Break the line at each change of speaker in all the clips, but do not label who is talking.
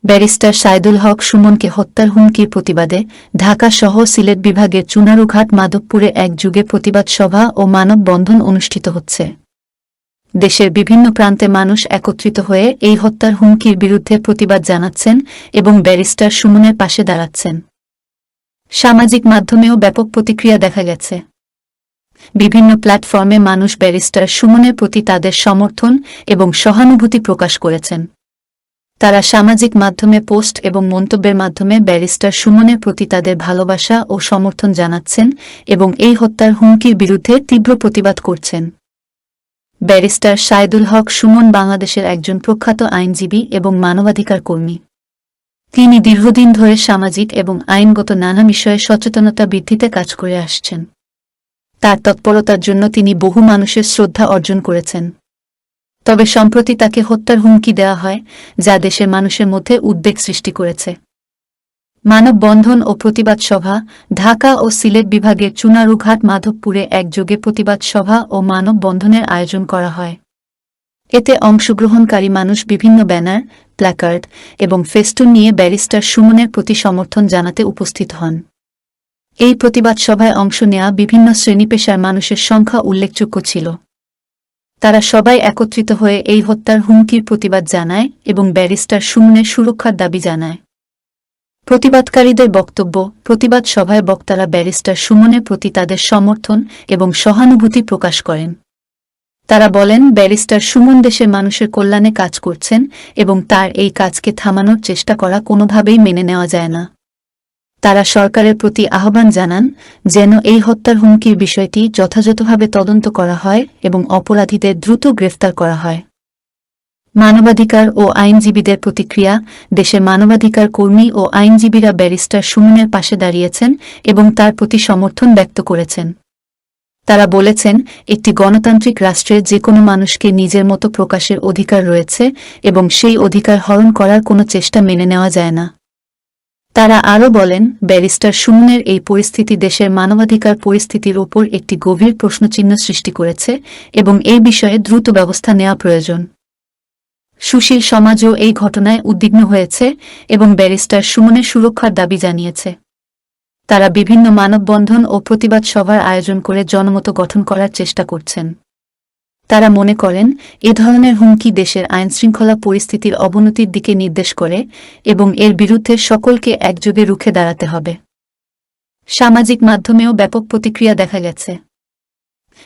Barrister Saidul হক সুমনকে হত্যার হুমকির প্রতিবাদে ঢাকা-সহ সিলেট বিভাগের চুনারুঘাট মাধবপুরে একযোগে প্রতিবাদ সভা ও মানববন্ধন অনুষ্ঠিত হচ্ছে। দেশের বিভিন্ন প্রান্তে মানুষ একত্রিত হয়ে এই হত্যার হুমকির বিরুদ্ধে প্রতিবাদ জানাচ্ছেন এবং ব্যারিস্টার সুমনের পাশে দাঁড়াচ্ছেন। সামাজিক মাধ্যমেও ব্যাপক প্রতিক্রিয়া দেখা গেছে। বিভিন্ন প্ল্যাটফর্মে মানুষ ব্যারিস্টার সুমনের প্রতি তাদের সমর্থন এবং সহানুভূতি প্রকাশ করেছেন। তারা সামাজিক মাধ্যমে পোস্ট এবং মন্তব্যের মাধ্যমে ব্যারিস্টার সুমনের প্রতি তাদের ভালোবাসা ও সমর্থন জানাচ্ছেন এবং এই হত্যার হুমকির বিরুদ্ধে তীব্র প্রতিবাদ করছেন। ব্যারিস্টার সাইদুল হক সুমন বাংলাদেশের একজন প্রখ্যাত আইনজীবী এবং মানবাধিকার কর্মী। তিনি দীর্ঘদিন ধরে সামাজিক এবং আইনগত নানা বিষয়ে সচেতনতা বৃদ্ধিতে কাজ করে আসছেন। তার তৎপরতার জন্য তিনি বহু মানুষের শ্রদ্ধা অর্জন করেছেন। তবে সম্প্রতি তাকে হত্যার হুমকি দেওয়া হয়, যা দেশের মানুষের মধ্যে উদ্বেগ সৃষ্টি করেছে। মানববন্ধন ও প্রতিবাদ সভা ঢাকা ও সিলেট বিভাগের চুনারুঘাট মাধবপুরে একযোগে প্রতিবাদ সভা ও মানববন্ধনের আয়োজন করা হয়। এতে অংশগ্রহণকারী মানুষ বিভিন্ন ব্যানার, প্ল্যাকার্ড এবং ফেস্টুন নিয়ে ব্যারিস্টার সুমনের প্রতি সমর্থন জানাতে উপস্থিত হন। এই প্রতিবাদ সভায় অংশ নেওয়া বিভিন্ন শ্রেণীপেশার মানুষের সংখ্যা উল্লেখযোগ্য ছিল। তারা সবাই একত্রিত হয়ে এই হত্যার হুমকির প্রতিবাদ জানায় এবং ব্যারিস্টার সুমনের সুরক্ষার দাবি জানায়। প্রতিবাদকারীদের বক্তব্য, প্রতিবাদ সভায় বক্তারা ব্যারিস্টার সুমনের প্রতি তাদের সমর্থন এবং সহানুভূতি প্রকাশ করেন। তারা বলেন, ব্যারিস্টার সুমন দেশের মানুষের কল্যাণে কাজ করছেন এবং তার এই কাজকে থামানোর চেষ্টা করা কোনোভাবেই মেনে নেওয়া যায় না। তারা সরকারের প্রতি আহ্বান জানান যেন এই হত্যার হুমকির বিষয়টি যথাযথভাবে তদন্ত করা হয় এবং অপরাধীদের দ্রুত গ্রেফতার করা হয়। মানবাধিকার ও আইনজীবীদের প্রতিক্রিয়া দেশের মানবাধিকার কর্মী ও আইনজীবীরা ব্যারিস্টার সুমনের পাশে দাঁড়িয়েছেন এবং তার প্রতি সমর্থন ব্যক্ত করেছেন। তারা বলেছেন, একটি গণতান্ত্রিক রাষ্ট্রে যে কোনো মানুষকে নিজের মতো প্রকাশের অধিকার রয়েছে এবং সেই অধিকার হরণ করার কোনো চেষ্টা মেনে নেওয়া যায় না। তারা আরও বলেন, ব্যারিস্টার সুমনের এই পরিস্থিতি দেশের মানবাধিকার পরিস্থিতির ওপর একটি গভীর প্রশ্নচিহ্ন সৃষ্টি করেছে এবং এই বিষয়ে দ্রুত ব্যবস্থা নেওয়া প্রয়োজন। সুশীল সমাজও এই ঘটনায় উদ্বিগ্ন হয়েছে এবং ব্যারিস্টার সুমনের সুরক্ষার দাবি জানিয়েছে। তারা বিভিন্ন মানববন্ধন ও প্রতিবাদ সভার আয়োজন করে জনমত গঠন করার চেষ্টা করছেন। তারা মনে করেন, এ ধরনের হুমকি দেশের আইনশৃঙ্খলা পরিস্থিতির অবনতির দিকে নির্দেশ করে এবং এর বিরুদ্ধে সকলকে একযোগে রুখে দাঁড়াতে হবে। সামাজিক মাধ্যমেও ব্যাপক প্রতিক্রিয়া দেখা গেছে।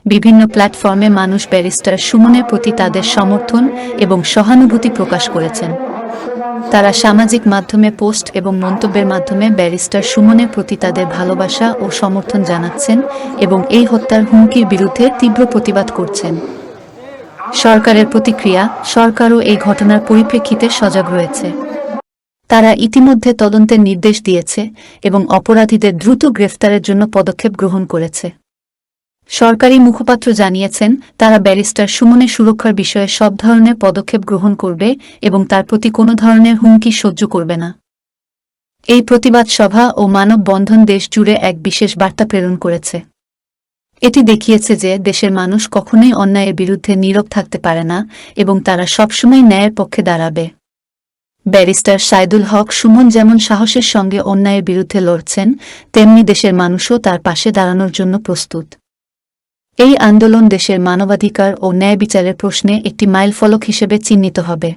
বিভিন্ন প্ল্যাটফর্মে মানুষ ব্যারিস্টার সুমনের প্রতি তাদের সমর্থন এবং সহানুভূতি প্রকাশ করেছেন। তারা সামাজিক মাধ্যমে পোস্ট এবং মন্তব্যের মাধ্যমে ব্যারিস্টার সুমনের প্রতি তাদের ভালোবাসা ও সমর্থন জানাচ্ছেন এবং এই হত্যার হুমকির বিরুদ্ধে তীব্র প্রতিবাদ করছেন। সরকারের প্রতিক্রিয়া, সরকারও এই ঘটনার পরিপ্রেক্ষিতে সজাগ রয়েছে। তারা ইতিমধ্যে তদন্তের নির্দেশ দিয়েছে এবং অপরাধীদের দ্রুত গ্রেফতারের জন্য পদক্ষেপ গ্রহণ করেছে। সরকারি মুখপাত্র জানিয়েছেন, তারা ব্যারিস্টার সুমনের সুরক্ষার বিষয়ে সব ধরনের পদক্ষেপ গ্রহণ করবে এবং তার প্রতি কোনো ধরনের হুমকি সহ্য করবে না। এই প্রতিবাদ সভা ও মানববন্ধন দেশ জুড়ে এক বিশেষ বার্তা প্রেরণ করেছে। এটি দেখিয়েছে যে দেশের মানুষ কখনোই অন্যায়ের বিরুদ্ধে নীরব থাকতে পারে না এবং তারা সবসময় ন্যায়ের পক্ষে দাঁড়াবে। ব্যারিস্টার সাইদুল হক সুমন যেমন সাহসের সঙ্গে অন্যায়ের বিরুদ্ধে লড়ছেন, তেমনি দেশের মানুষও তার পাশে দাঁড়ানোর জন্য প্রস্তুত। এই আন্দোলন দেশের মানবাধিকার ও ন্যায় বিচারের প্রশ্নে একটি মাইলফলক হিসেবে চিহ্নিত হবে।